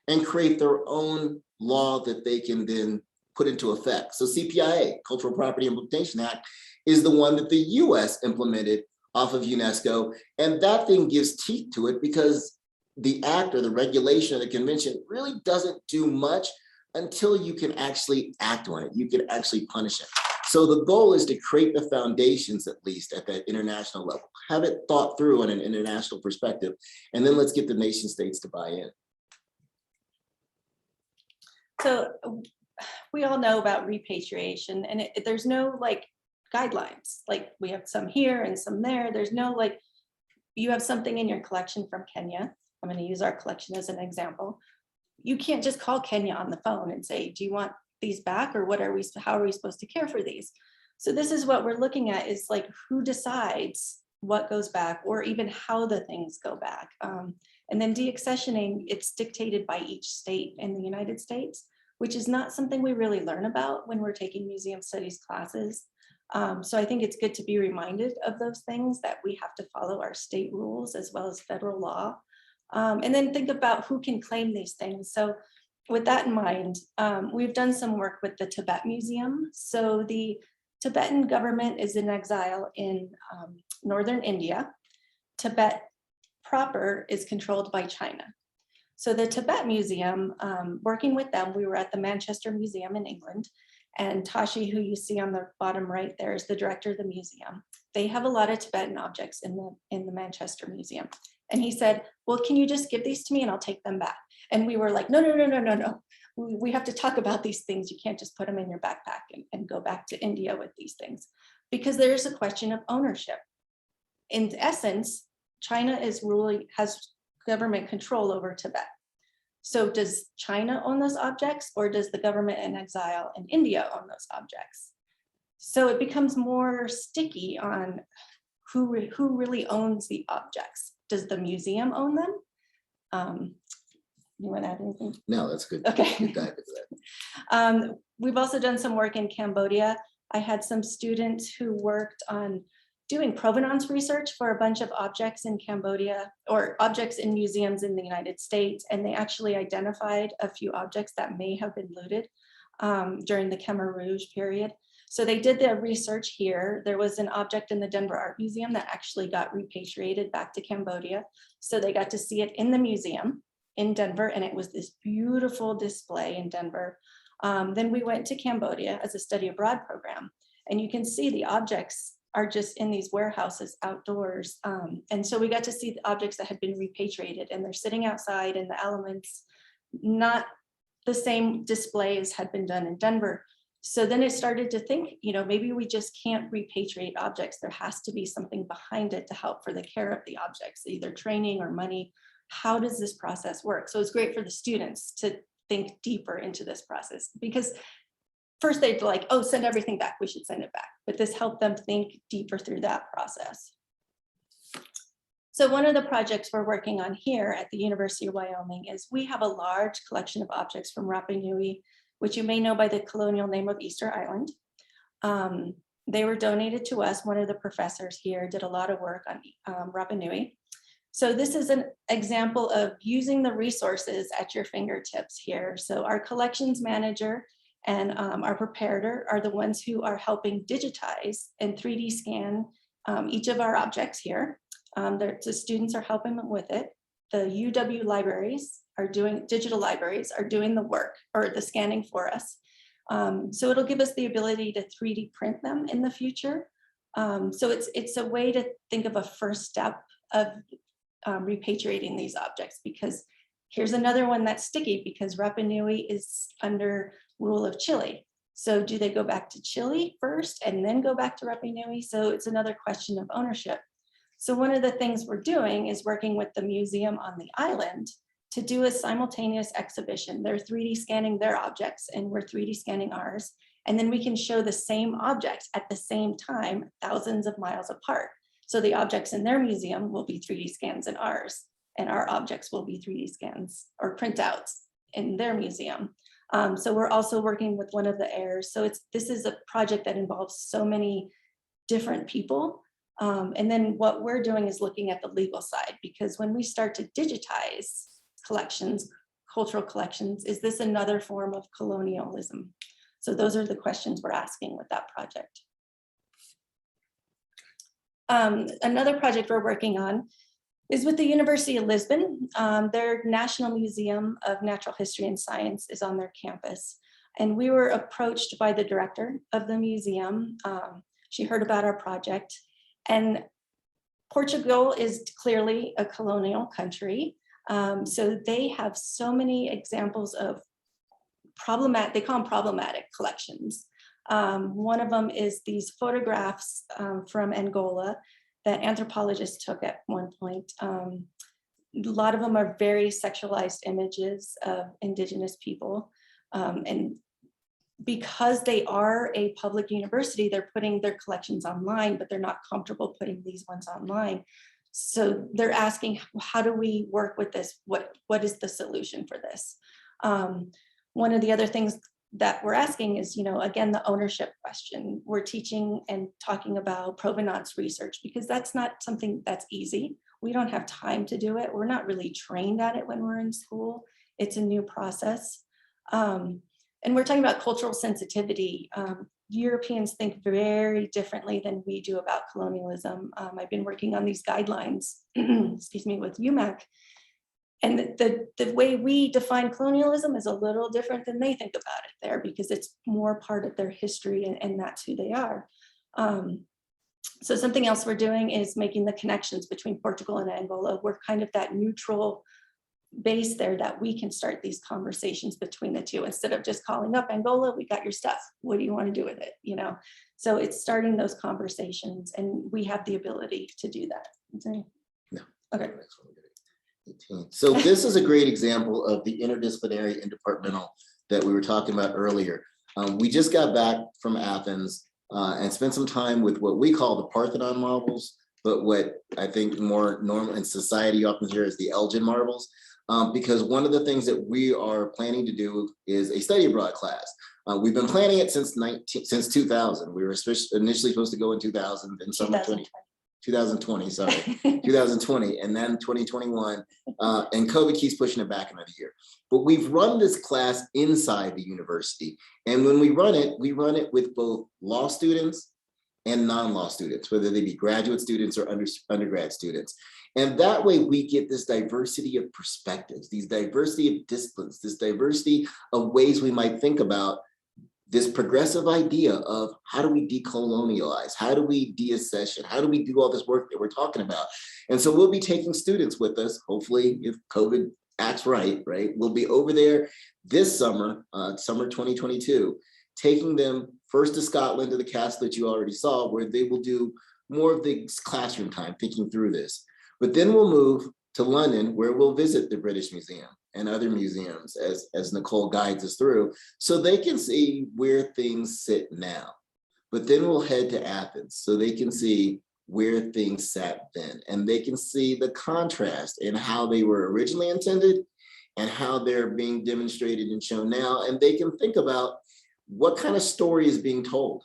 and create their own law that they can then put into effect. So CPIA, Cultural Property Implementation Act, is the one that the US implemented off of UNESCO. And that thing gives teeth to it because the act or the regulation of the convention really doesn't do much until you can actually act on it. You can actually punish it. So the goal is to create the foundations, at least at that international level, have it thought through on an international perspective, and then let's get the nation states to buy in. So we all know about repatriation, and there's no like guidelines. Like we have some here and some there. There's no like, you have something in your collection from Kenya. I'm going to use our collection as an example. You can't just call Kenya on the phone and say, do you want these back, or what are we, how are we supposed to care for these? So this is what we're looking at, is like who decides what goes back, or even how the things go back. And then deaccessioning, it's dictated by each state in the United States, which is not something we really learn about when we're taking museum studies classes. So I think it's good to be reminded of those things, that we have to follow our state rules as well as federal law. And then think about who can claim these things. So with that in mind, we've done some work with the Tibet Museum. So the Tibetan government is in exile in northern India. Tibet proper is controlled by China. So the Tibet Museum, working with them, we were at the Manchester Museum in England, and Tashi, who you see on the bottom right there, is the director of the museum. They have a lot of Tibetan objects in the Manchester Museum. And he said, well, can you just give these to me and I'll take them back? And we were like, no. We have to talk about these things. You can't just put them in your backpack and go back to India with these things, because there's a question of ownership. In essence, China has government control over Tibet. So does China own those objects, or does the government in exile in India own those objects? So it becomes more sticky on who really owns the objects. Does the museum own them? You want to add anything? No, that's good. Okay. Good dive into that. We've also done some work in Cambodia. I had some students who worked on doing provenance research for a bunch of objects in Cambodia, or objects in museums in the United States. And they actually identified a few objects that may have been looted during the Khmer Rouge period. So they did the research here. There was an object in the Denver Art Museum that actually got repatriated back to Cambodia. So they got to see it in the museum in Denver, and it was this beautiful display in Denver. Then we went to Cambodia as a study abroad program, and you can see the objects are just in these warehouses outdoors. And so we got to see the objects that had been repatriated, and they're sitting outside in the elements, not the same displays had been done in Denver. So then it started to think, maybe we just can't repatriate objects. There has to be something behind it to help for the care of the objects, either training or money how does this process work? So it's great for the students to think deeper into this process, because first they'd like, oh, send everything back, we should send it back. But this helped them think deeper through that process. So one of the projects we're working on here at the University of Wyoming is we have a large collection of objects from Rapa Nui, which you may know by the colonial name of Easter Island. They were donated to us. One of the professors here did a lot of work on Rapa Nui. So this is an example of using the resources at your fingertips here. So our collections manager and our preparator are the ones who are helping digitize and 3D scan each of our objects here. The students are helping them with it. The UW libraries are doing, digital libraries are doing the work or the scanning for us. So it'll give us the ability to 3D print them in the future. So it's a way to think of a first step of repatriating these objects, because here's another one that's sticky because Rapa Nui is under rule of Chile. So do they go back to Chile first and then go back to Rapa Nui? So it's another question of ownership. So one of the things we're doing is working with the museum on the island to do a simultaneous exhibition. They're 3D scanning their objects and we're 3D scanning ours. And then we can show the same objects at the same time, thousands of miles apart. So the objects in their museum will be 3D scans in ours, and our objects will be 3D scans or printouts in their museum. So we're also working with one of the heirs. So this is a project that involves so many different people. And then what we're doing is looking at the legal side, because when we start to digitize collections, cultural collections, is this another form of colonialism? So those are the questions we're asking with that project. Another project we're working on is with the University of Lisbon. Their National Museum of Natural History and Science is on their campus. And we were approached by the director of the museum. She heard about our project. And Portugal is clearly a colonial country. So they have so many examples of problematic, they call them problematic collections. One of them is these photographs from Angola that anthropologists took at one point. A lot of them are very sexualized images of indigenous people. And because they are a public university, they're putting their collections online, but they're not comfortable putting these ones online. So they're asking, how do we work with this? What is the solution for this? One of the other things that we're asking is, again, the ownership question. We're teaching and talking about provenance research, because that's not something that's easy. We don't have time to do it. We're not really trained at it when we're in school. It's a new process. And we're talking about cultural sensitivity. Europeans think very differently than we do about colonialism. I've been working on these guidelines, excuse me, with UMAC. And the way we define colonialism is a little different than they think about it there, because it's more part of their history and that's who they are. So something else we're doing is making the connections between Portugal and Angola. We're kind of that neutral base there that we can start these conversations between the two. Instead of just calling up Angola, we got your stuff, what do you want to do with it? So it's starting those conversations, and we have the ability to do that. No. Okay. So this is a great example of the interdisciplinary and departmental that we were talking about earlier. We just got back from Athens and spent some time with what we call the Parthenon marbles, but what I think more normal in society often hear is the Elgin marbles. Because one of the things that we are planning to do is a study abroad class. We've been planning it since 2000. We were initially supposed to go in 2000, then summer 2020, sorry, 2020, and then 2021, and COVID keeps pushing it back another year. But we've run this class inside the university, and when we run it with both law students and non-law students, whether they be graduate students or undergrad students. And that way we get this diversity of perspectives, these diversity of disciplines, this diversity of ways we might think about this progressive idea of how do we decolonialize? How do we deaccession? How do we do all this work that we're talking about? And so we'll be taking students with us, hopefully, if COVID acts right? We'll be over there this summer, summer 2022, taking them first to Scotland, to the castle that you already saw, where they will do more of the classroom time thinking through this. But then we'll move to London, where we'll visit the British Museum and other museums as Nicole guides us through, so they can see where things sit now. But then we'll head to Athens so they can see where things sat then, and they can see the contrast in how they were originally intended and how they're being demonstrated and shown now. And they can think about what kind of story is being told,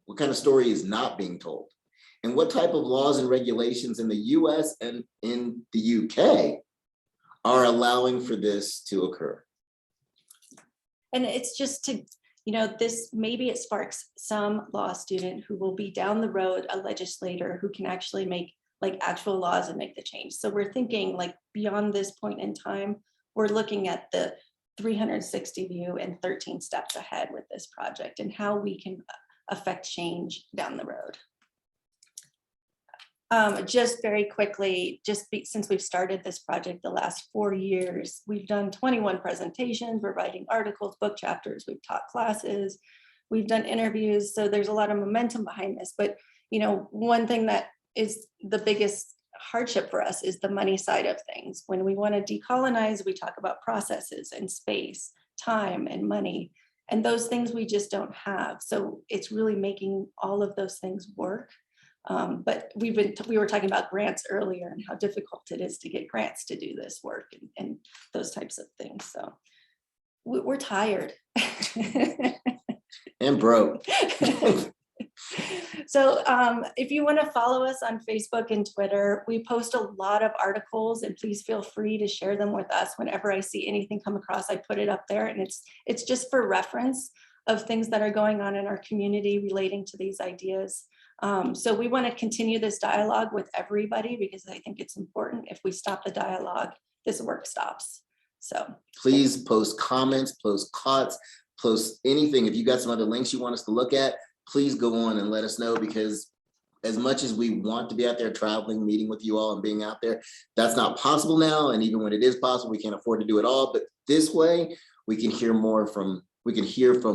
what kind of story is not being told, and what type of laws and regulations in the US and in the UK are allowing for this to occur. And it's just to, this, maybe it sparks some law student who will be down the road a legislator who can actually make like actual laws and make the change. So we're thinking like beyond this point in time, we're looking at the 360 view and 13 steps ahead with this project and how we can affect change down the road. Just very quickly, since we've started this project the last 4 years, we've done 21 presentations, we're writing articles, book chapters, we've taught classes, we've done interviews. So there's a lot of momentum behind this. But, one thing that is the biggest hardship for us is the money side of things. When we want to decolonize, we talk about processes and space, time and money, and those things we just don't have. So it's really making all of those things work. But we were talking about grants earlier and how difficult it is to get grants to do this work and those types of things. So we're tired. And broke. So if you want to follow us on Facebook and Twitter, we post a lot of articles, and please feel free to share them with us. Whenever I see anything come across, I put it up there, and it's just for reference of things that are going on in our community relating to these ideas. So we want to continue this dialogue with everybody because I think it's important. If we stop the dialogue, this work stops. So please post comments, post cuts, post anything. If you got some other links you want us to look at, please go on and let us know, because as much as we want to be out there traveling, meeting with you all and being out there, that's not possible now. And even when it is possible, we can't afford to do it all. But this way we can hear from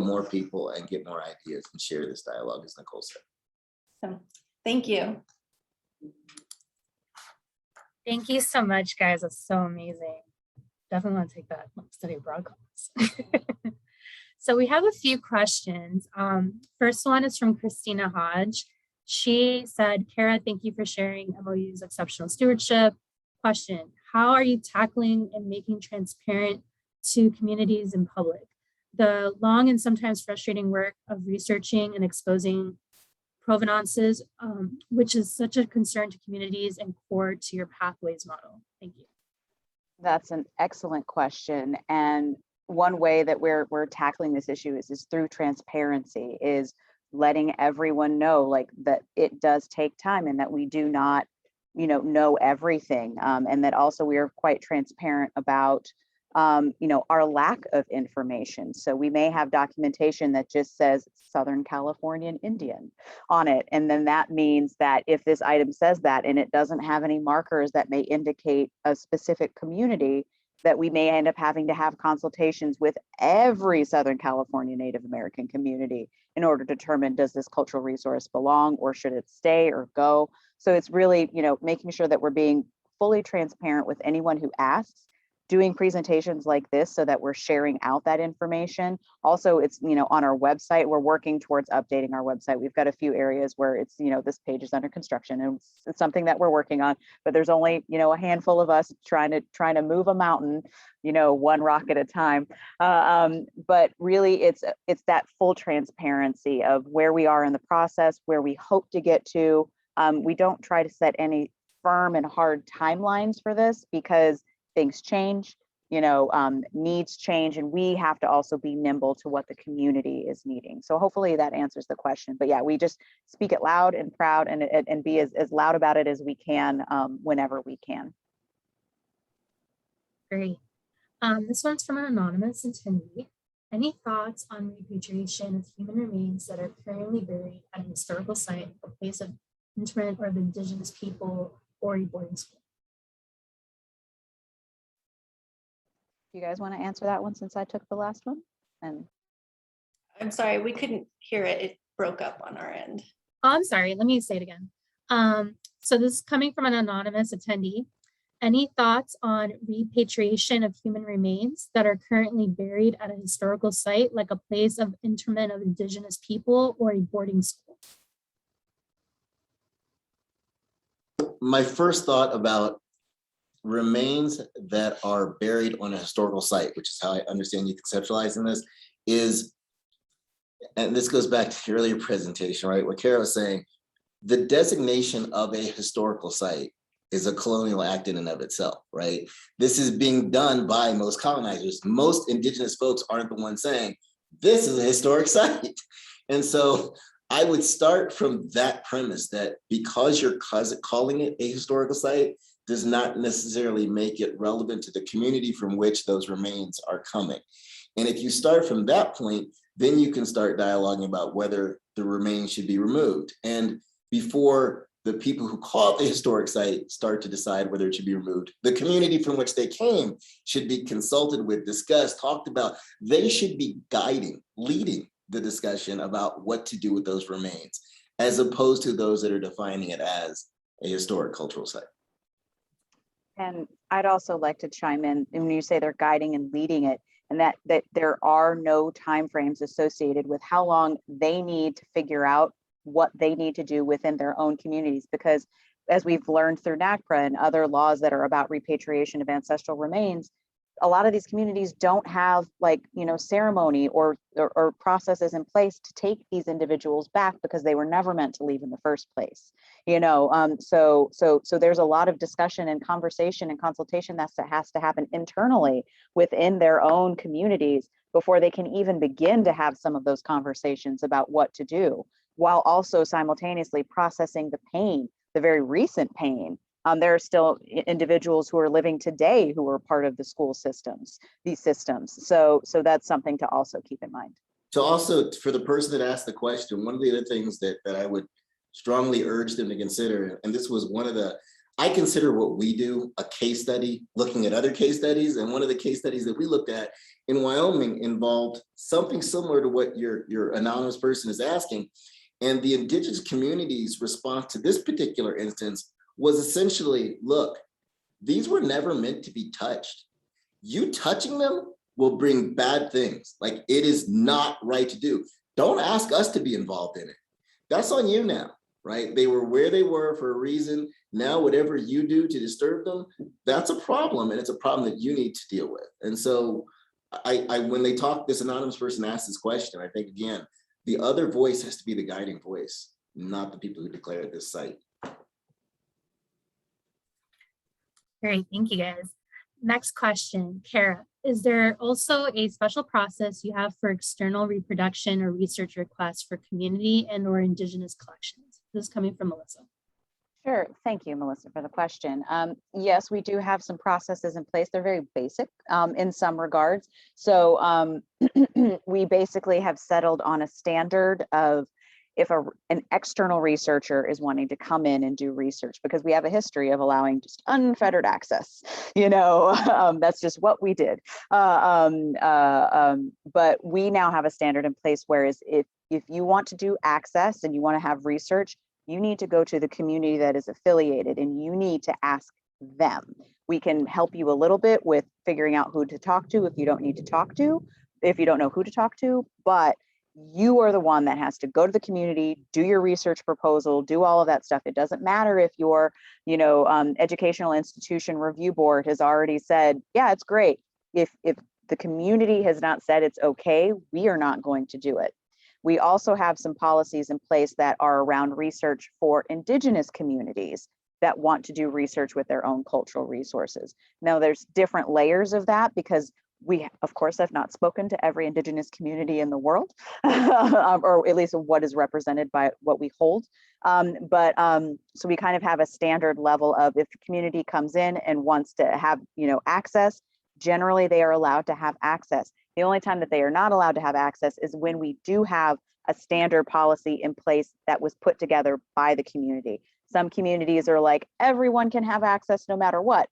more people and get more ideas and share this dialogue, as Nicole said. So thank you. Thank you so much, guys. That's so amazing. Definitely want to take that study abroad class. So we have a few questions. First one is from Christina Hodge. She said, Kara, thank you for sharing MOU's exceptional stewardship. Question, how are you tackling and making transparent to communities in public the long and sometimes frustrating work of researching and exposing provenances, which is such a concern to communities and core to your pathways model? Thank you. That's an excellent question. And one way that we're tackling this issue is through transparency, is letting everyone know like that it does take time and that we do not, know everything. And that also we are quite transparent about, our lack of information. So we may have documentation that just says Southern Californian Indian on it. And then that means that if this item says that and it doesn't have any markers that may indicate a specific community, that we may end up having to have consultations with every Southern California Native American community in order to determine, does this cultural resource belong or should it stay or go? So it's really, making sure that we're being fully transparent with anyone who asks, doing presentations like this so that we're sharing out that information. Also, it's, on our website, we're working towards updating our website. We've got a few areas where it's, this page is under construction and it's something that we're working on, but there's only, a handful of us trying to move a mountain, one rock at a time. But really it's that full transparency of where we are in the process, where we hope to get to. We don't try to set any firm and hard timelines for this because things change, needs change, and we have to also be nimble to what the community is needing. So hopefully that answers the question. But yeah, we just speak it loud and proud and be as loud about it as we can whenever we can. Great. This one's from an anonymous attendee. Any thoughts on repatriation of human remains that are currently buried at a historical site, a place of interment or of indigenous people, or a boarding school? You guys want to answer that one since I took the last one? And I'm sorry, we couldn't hear it. It broke up on our end. Oh, I'm sorry. Let me say it again. So this is coming from an anonymous attendee. Any thoughts on repatriation of human remains that are currently buried at a historical site, like a place of interment of Indigenous people or a boarding school? My first thought about remains that are buried on a historical site, which is how I understand you conceptualizing this, is, and this goes back to the earlier presentation, right? What Kara was saying, the designation of a historical site is a colonial act in and of itself, right? This is being done by most colonizers. Most Indigenous folks aren't the ones saying, this is a historic site. And so I would start from that premise that because you're calling it a historical site does not necessarily make it relevant to the community from which those remains are coming. And if you start from that point, then you can start dialoguing about whether the remains should be removed. And before the people who call it the historic site start to decide whether it should be removed, the community from which they came should be consulted with, discussed, talked about. They should be guiding, leading the discussion about what to do with those remains, as opposed to those that are defining it as a historic cultural site. And I'd also like to chime in, and when you say they're guiding and leading it, and that there are no timeframes associated with how long they need to figure out what they need to do within their own communities. Because as we've learned through NACPRA and other laws that are about repatriation of ancestral remains, a lot of these communities don't have ceremony or processes in place to take these individuals back because they were never meant to leave in the first place. So there's a lot of discussion and conversation and consultation that has to happen internally within their own communities before they can even begin to have some of those conversations about what to do, while also simultaneously processing the pain, the very recent pain. There are still individuals who are living today who are part of the school systems, these systems. So that's something to also keep in mind. So also for the person that asked the question, one of the other things that I would strongly urge them to consider, and this was one of the, I consider what we do a case study, looking at other case studies. And one of the case studies that we looked at in Wyoming involved something similar to what your anonymous person is asking. And the Indigenous community's response to this particular instance was essentially, look, these were never meant to be touched. You touching them will bring bad things. Like, it is not right to do. Don't ask us to be involved in it. That's on you now, right? They were where they were for a reason. Now, whatever you do to disturb them, that's a problem. And it's a problem that you need to deal with. And so when they talk, this anonymous person asked this question, I think, again, the other voice has to be the guiding voice, not the people who declared this site. Great, thank you guys. Next question, Kara, is there also a special process you have for external reproduction or research requests for community and or Indigenous collections? This is coming from Melissa. Sure, thank you, Melissa, for the question. Yes, we do have some processes in place. They're very basic in some regards. So we basically have settled on a standard of if an external researcher is wanting to come in and do research, because we have a history of allowing just unfettered access, that's just what we did. But we now have a standard in place, whereas if you want to do access and you want to have research, you need to go to the community that is affiliated and you need to ask them. We can help you a little bit with figuring out who to talk to if you don't need to talk to, if you don't know who to talk to, but you are the one that has to go to the community, do your research proposal, do all of that stuff. It doesn't matter if your, educational institution review board has already said, yeah, it's great. If the community has not said it's okay, we are not going to do it. We also have some policies in place that are around research for Indigenous communities that want to do research with their own cultural resources. Now, there's different layers of that because we, of course, have not spoken to every Indigenous community in the world, or at least what is represented by what we hold. So we kind of have a standard level of, if the community comes in and wants to have, access, generally they are allowed to have access. The only time that they are not allowed to have access is when we do have a standard policy in place that was put together by the community. Some communities are like, everyone can have access no matter what.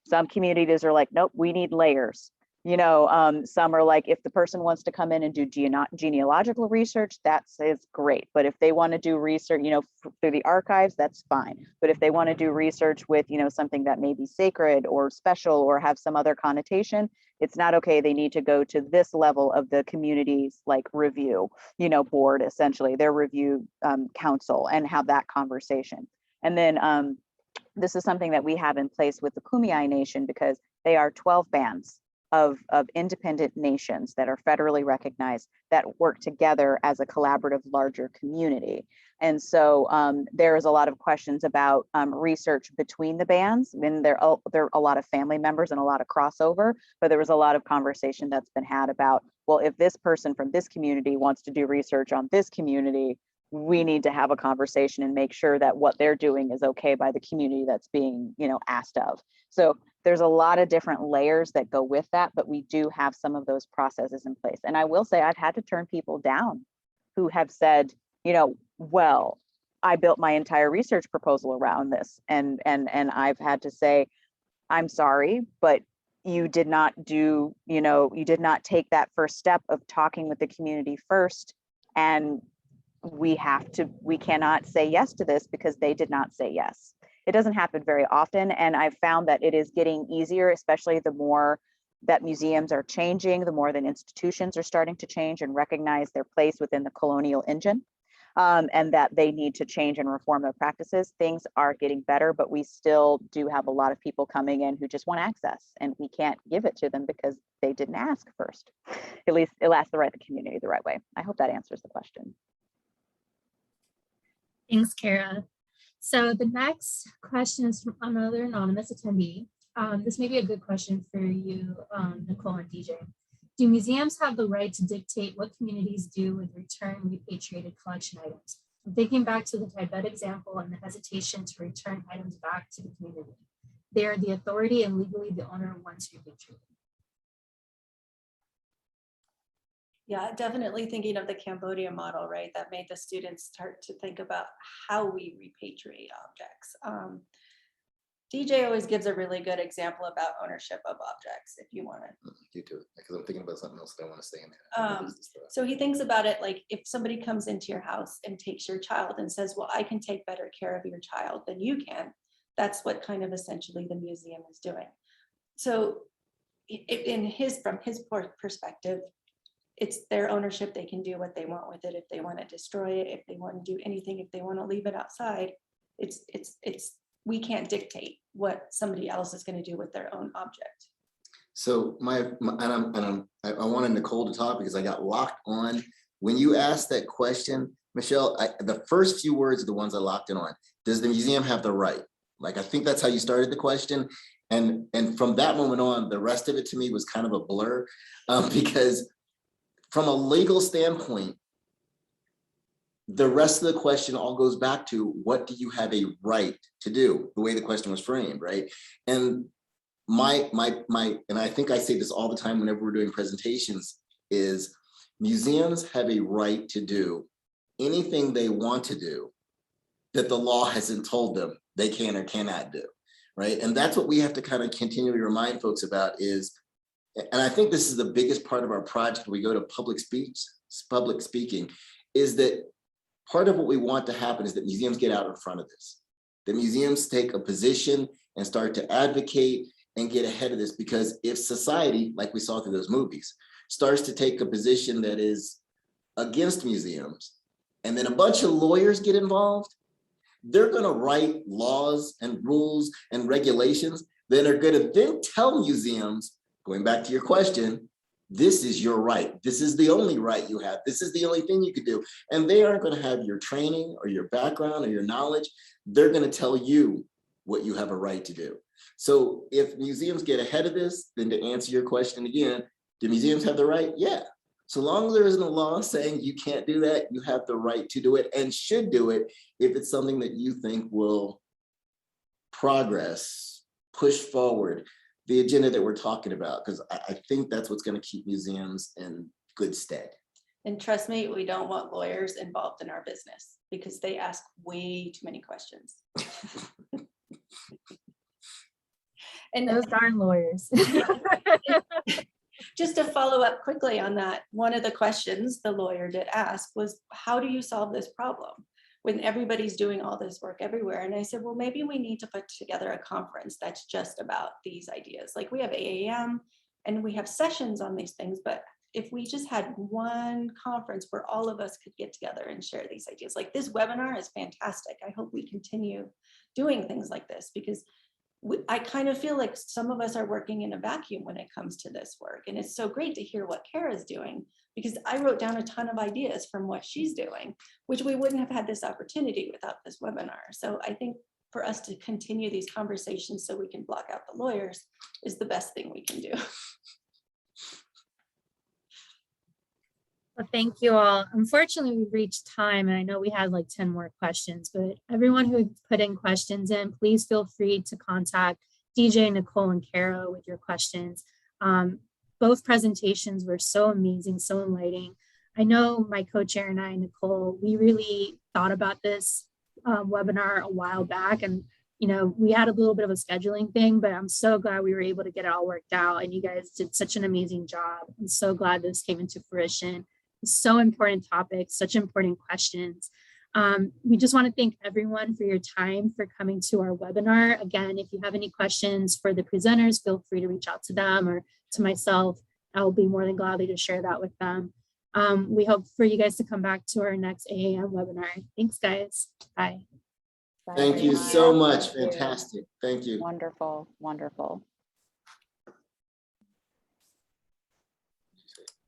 Some communities are like, nope, we need layers. Some are like, if the person wants to come in and do genealogical research, that's great. But if they want to do research, through the archives, that's fine. But if they want to do research with, something that may be sacred or special or have some other connotation, it's not okay. They need to go to this level of the community's like review, board, essentially their review council, and have that conversation. And then this is something that we have in place with the Kumeyaay Nation, because they are 12 bands of independent nations that are federally recognized that work together as a collaborative larger community. And so there is a lot of questions about research between the bands, and there are a lot of family members and a lot of crossover, but there was a lot of conversation that's been had about, well, if this person from this community wants to do research on this community, we need to have a conversation and make sure that what they're doing is okay by the community that's being, asked of. So there's a lot of different layers that go with that, but we do have some of those processes in place. And I will say I've had to turn people down who have said, well, I built my entire research proposal around this. And I've had to say, I'm sorry, but you did not do, you did not take that first step of talking with the community first. And we cannot say yes to this because they did not say yes. It doesn't happen very often. And I've found that it is getting easier, especially the more that museums are changing, the more that institutions are starting to change and recognize their place within the colonial engine, and that they need to change and reform their practices. Things are getting better, but we still do have a lot of people coming in who just want access, and we can't give it to them because they didn't ask first. At least it'll ask the community the right way. I hope that answers the question. Thanks, Kara. So the next question is from another anonymous attendee. This may be a good question for you, Nicole and DJ. Do museums have the right to dictate what communities do with return repatriated collection items? I'm thinking back to the Tibet example and the hesitation to return items back to the community. They are the authority and legally the owner once repatriated. Yeah, definitely thinking of the Cambodia model, right? That made the students start to think about how we repatriate objects. DJ always gives a really good example about ownership of objects, if you want to. You do, because I'm thinking about something else that I want to say in there. So he thinks about it like, if somebody comes into your house and takes your child and says, well, I can take better care of your child than you can. That's what kind of essentially the museum is doing. So from his perspective, it's their ownership. They can do what they want with it. If they want to destroy it, if they want to do anything, if they want to leave it outside, we can't dictate what somebody else is going to do with their own object. So I wanted Nicole to talk because I got locked on when you asked that question, Michelle. The first few words are the ones I locked in on. Does the museum have the right? Like, I think that's how you started the question, and from that moment on, the rest of it to me was kind of a blur, because from a legal standpoint, the rest of the question all goes back to, what do you have a right to do? The way the question was framed, right? And and I think I say this all the time whenever we're doing presentations, is museums have a right to do anything they want to do that the law hasn't told them they can or cannot do, right? And that's what we have to kind of continually remind folks about is, and I think this is the biggest part of our project, we go to public speaking, is that part of what we want to happen is that museums get out in front of this. The museums take a position and start to advocate and get ahead of this, because if society, like we saw through those movies, starts to take a position that is against museums, and then a bunch of lawyers get involved, they're gonna write laws and rules and regulations that are gonna then tell museums, going back to your question, this is your right. This is the only right you have. This is the only thing you could do. And they aren't going to have your training or your background or your knowledge. They're going to tell you what you have a right to do. So if museums get ahead of this, then to answer your question again, do museums have the right? Yeah. So long as there isn't a law saying you can't do that, you have the right to do it and should do it if it's something that you think will progress, push forward the agenda that we're talking about, because I think that's what's going to keep museums in good stead. And trust me, we don't want lawyers involved in our business because they ask way too many questions. And those darn lawyers. Just to follow up quickly on that, one of the questions the lawyer did ask was, how do you solve this problem when everybody's doing all this work everywhere? And I said, well, maybe we need to put together a conference that's just about these ideas. Like we have AAM and we have sessions on these things, but if we just had one conference where all of us could get together and share these ideas, like this webinar is fantastic. I hope we continue doing things like this, because I kind of feel like some of us are working in a vacuum when it comes to this work. And it's so great to hear what Kara's doing, because I wrote down a ton of ideas from what she's doing, which we wouldn't have had this opportunity without this webinar. So I think for us to continue these conversations so we can block out the lawyers is the best thing we can do. Well, thank you all. Unfortunately, we've reached time, and I know we had like 10 more questions, but everyone who put in questions in, please feel free to contact DJ, Nicole, and Kara with your questions. Both presentations were so amazing, so enlightening. I know my co-chair and I, Nicole, we really thought about this webinar a while back, and we had a little bit of a scheduling thing, but I'm so glad we were able to get it all worked out, and you guys did such an amazing job. I'm so glad this came into fruition. So important topics, such important questions. We just want to thank everyone for your time, for coming to our webinar. Again, if you have any questions for the presenters, feel free to reach out to them or to myself. I will be more than gladly to share that with them. We hope for you guys to come back to our next AAM webinar. Thanks, guys. Bye. Thank you so much. Fantastic. Thank you. Wonderful, wonderful.